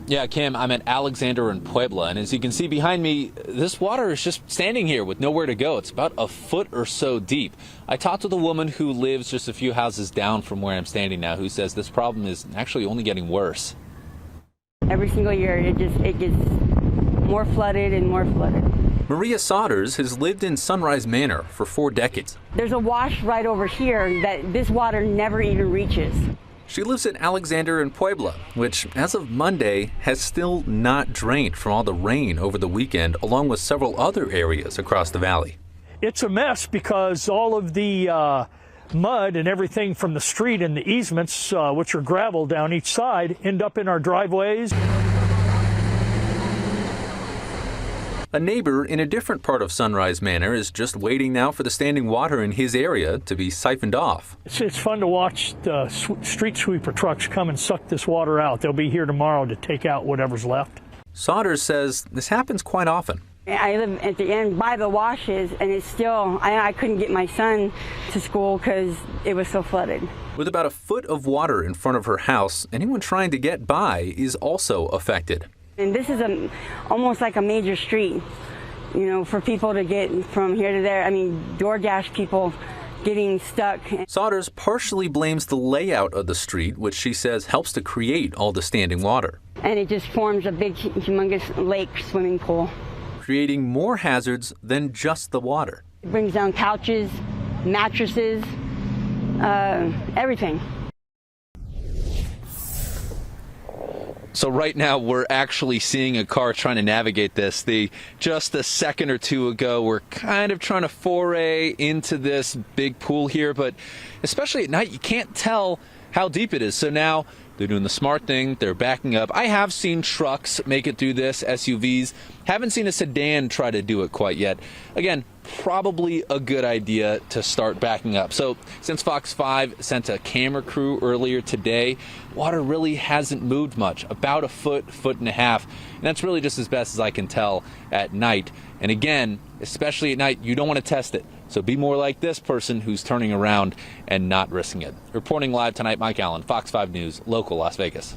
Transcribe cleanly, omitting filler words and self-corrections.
Yeah, Kim, I'm at Alexander and Puebla, and as you can see behind me, this water is just standing here with nowhere to go. It's about a foot or so deep. I talked with a woman who lives just a few houses down from where I'm standing now, who says this problem is actually only getting worse. Every single year, it gets more flooded and more flooded. Maria Sodders has lived in Sunrise Manor for 4 decades. There's a wash right over here that this water never even reaches. She lives at Alexander and Puebla, which, as of Monday, has still not drained from all the rain over the weekend, along with several other areas across the valley. It's a mess because all of the mud and everything from the street and the easements, which are gravel down each side, end up in our driveways. A neighbor in a different part of Sunrise Manor is just waiting now for the standing water in his area to be siphoned off. It's fun to watch the street sweeper trucks come and suck this water out. They'll be here tomorrow to take out whatever's left. Sodders says this happens quite often. I live at the end by the washes, and it's still, I couldn't get my son to school because it was so flooded. With about a foot of water in front of her house, anyone trying to get by is also affected. And this is almost like a major street, you know, for people to get from here to there. I mean, DoorDash people getting stuck. Sodders partially blames the layout of the street, which she says helps to create all the standing water. And it just forms a big, humongous lake swimming pool. Creating more hazards than just the water. It brings down couches, mattresses, everything. So right now we're actually seeing a car trying to navigate this. Just a second or two ago, we're kind of trying to foray into this big pool here, but especially at night, you can't tell how deep it is. So now they're doing the smart thing. They're backing up. I have seen trucks make it through this, SUVs. Haven't seen a sedan try to do it quite yet. Again, probably a good idea to start backing up. So since Fox 5 sent a camera crew earlier today, water really hasn't moved much, about a foot, foot and a half. And that's really just as best as I can tell at night. And again, especially at night, you don't want to test it. So be more like this person who's turning around and not risking it. Reporting live tonight, Mike Allen, Fox 5 News, local Las Vegas.